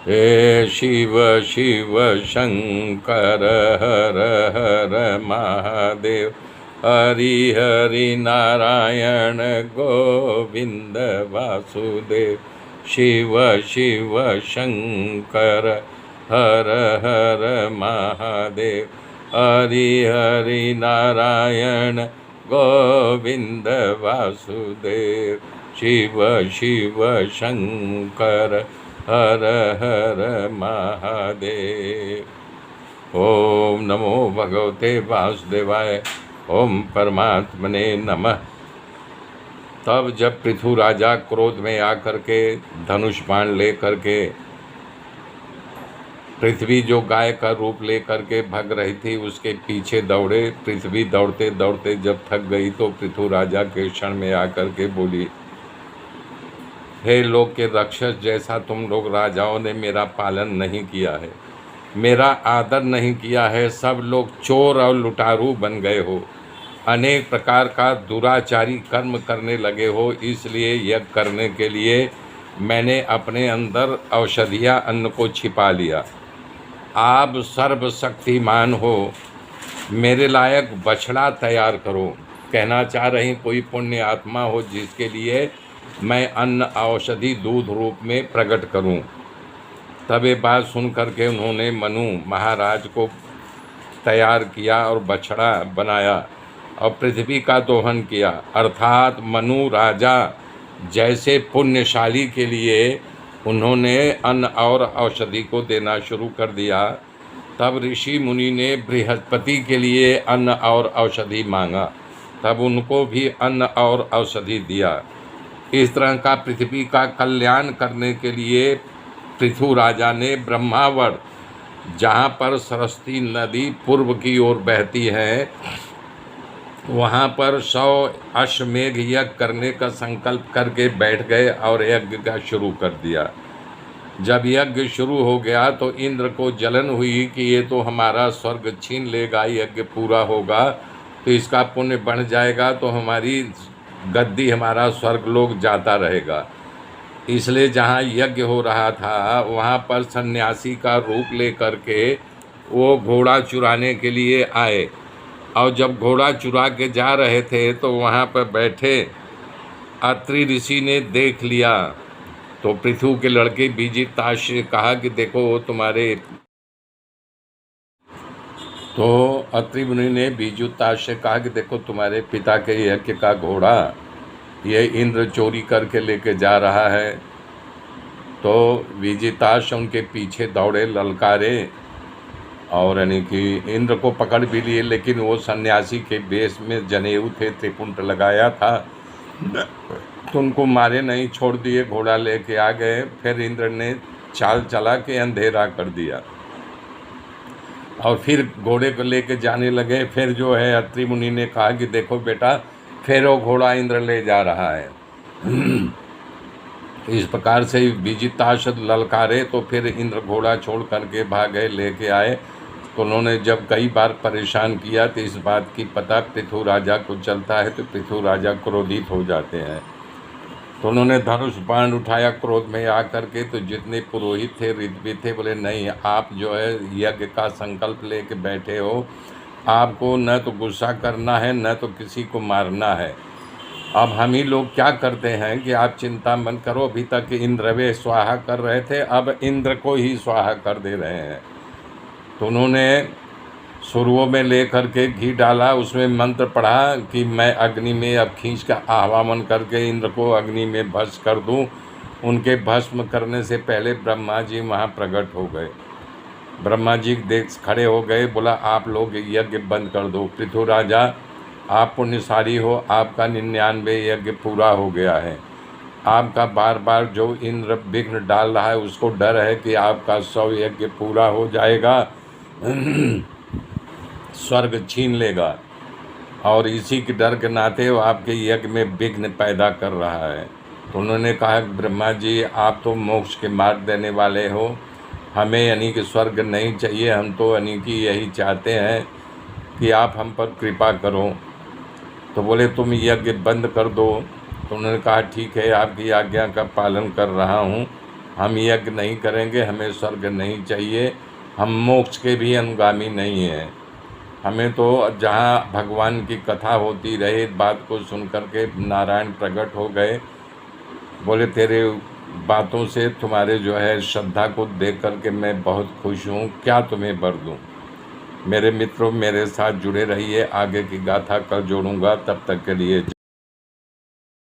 हे शिव शिव शंकर हर हर महादेव, हरि हरि नारायण गोविंद वासुदेव। शिव शिव शंकर हर हर महादेव, हरि हरि नारायण गोविंद वासुदेव। शिव शिव शंकर हर हर महादेव। ओम नमो भगवते वासुदेवाय। ओम परमात्मने नमः। तब जब पृथु राजा क्रोध में आकर के धनुष बाण ले करके पृथ्वी जो गाय का रूप ले करके भग रही थी उसके पीछे दौड़े। पृथ्वी दौड़ते दौड़ते जब थक गई तो पृथु राजा के क्षण में आकर के बोली, हे लोक के रक्षक, जैसा तुम लोग राजाओं ने मेरा पालन नहीं किया है, मेरा आदर नहीं किया है, सब लोग चोर और लुटारू बन गए हो, अनेक प्रकार का दुराचारी कर्म करने लगे हो, इसलिए यज्ञ करने के लिए मैंने अपने अंदर औषधिया अन्न को छिपा लिया। आप सर्वशक्तिमान हो, मेरे लायक बछड़ा तैयार करो। कहना चाह रही कोई पुण्य आत्मा हो जिसके लिए मैं अन्न औषधि दूध रूप में प्रकट करूं। तब ये बात सुन करके उन्होंने मनु महाराज को तैयार किया और बछड़ा बनाया और पृथ्वी का दोहन किया। अर्थात मनु राजा जैसे पुण्यशाली के लिए उन्होंने अन्न और औषधि को देना शुरू कर दिया। तब ऋषि मुनि ने बृहस्पति के लिए अन्न और औषधि मांगा, तब उनको भी अन्न और औषधि दिया। इस तरह का पृथ्वी का कल्याण करने के लिए पृथु राजा ने ब्रह्मावर, जहाँ पर सरस्वती नदी पूर्व की ओर बहती है, वहाँ पर 100 अश्वमेघ यज्ञ करने का संकल्प करके बैठ गए और यज्ञ का शुरू कर दिया। जब यज्ञ शुरू हो गया तो इंद्र को जलन हुई कि ये तो हमारा स्वर्ग छीन लेगा, यज्ञ पूरा होगा तो इसका पुण्य बढ़ जाएगा, तो हमारी गद्दी, हमारा स्वर्गलोक जाता रहेगा। इसलिए जहाँ यज्ञ हो रहा था वहाँ पर सन्यासी का रूप ले करके वो घोड़ा चुराने के लिए आए, और जब घोड़ा चुरा के जा रहे थे तो वहाँ पर बैठे अत्रि ऋषि ने देख लिया। तो पृथु के लड़के बीजिताश ने कहा कि देखो तुम्हारे, तो अत्रि मुनि ने बीजुताश से कहा कि देखो तुम्हारे पिता के यज्ञ का घोड़ा ये इंद्र चोरी करके लेके जा रहा है। तो बीजिताश उनके पीछे दौड़े, ललकारे और यानी कि इंद्र को पकड़ भी लिए, लेकिन वो सन्यासी के वेश में जनेऊ थे, त्रिपुंड लगाया था, तो उनको मारे नहीं, छोड़ दिए, घोड़ा लेके आ गए। फिर इंद्र ने चाल चला के अंधेरा कर दिया और फिर घोड़े को लेके जाने लगे। फिर जो है अत्रि मुनि ने कहा कि देखो बेटा, फिर वो घोड़ा इंद्र ले जा रहा है। इस प्रकार से बीजिताश ललकारे तो फिर इंद्र घोड़ा छोड़ करके भाग गए, लेके आए। तो उन्होंने जब कई बार परेशान किया तो इस बात की पता पृथु राजा को चलता है, तो पृथु राजा क्रोधित हो जाते हैं। तो उन्होंने धनुष बाण उठाया क्रोध में आकर के। तो जितने पुरोहित थे, ऋत्वी थे, बोले नहीं, आप जो है यज्ञ का संकल्प लेके बैठे हो, आपको न तो गुस्सा करना है न तो किसी को मारना है। अब हम ही लोग क्या करते हैं कि आप चिंता मत करो, अभी तक इंद्रवे स्वाहा कर रहे थे, अब इंद्र को ही स्वाहा कर दे रहे हैं। तो उन्होंने सुरवों में ले करके घी डाला, उसमें मंत्र पढ़ा कि मैं अग्नि में अब खींच का आह्वान करके इंद्र को अग्नि में भस्म कर दूं। उनके भस्म करने से पहले ब्रह्मा जी वहाँ प्रकट हो गए। ब्रह्मा जी देख खड़े हो गए, बोला आप लोग यज्ञ बंद कर दो। पृथु राजा आप पुण्यशाली हो, आपका 99 यज्ञ पूरा हो गया है। आपका बार बार जो इंद्र विघ्न डाल रहा है उसको डर है कि आपका 100 यज्ञ पूरा हो जाएगा, स्वर्ग छीन लेगा, और इसी के डर के नाते वो आपके यज्ञ में विघ्न पैदा कर रहा है। तो उन्होंने कहा ब्रह्मा जी आप तो मोक्ष के मार्ग देने वाले हो, हमें यानी कि स्वर्ग नहीं चाहिए, हम तो यानी कि यही चाहते हैं कि आप हम पर कृपा करो। तो बोले तुम यज्ञ बंद कर दो। तो उन्होंने कहा ठीक है, आपकी आज्ञा का पालन कर रहा हूँ। हम यज्ञ नहीं करेंगे, हमें स्वर्ग नहीं चाहिए, हम मोक्ष के भी अनुगामी नहीं हैं। हमें तो जहाँ भगवान की कथा होती रहे, बात को सुन कर के नारायण प्रकट हो गए, बोले तेरे बातों से तुम्हारे जो है श्रद्धा को देख कर के मैं बहुत खुश हूँ, क्या तुम्हें वर दूँ। मेरे मित्रों, मेरे साथ जुड़े रहिए, आगे की गाथा कल जोड़ूंगा, तब तक के लिए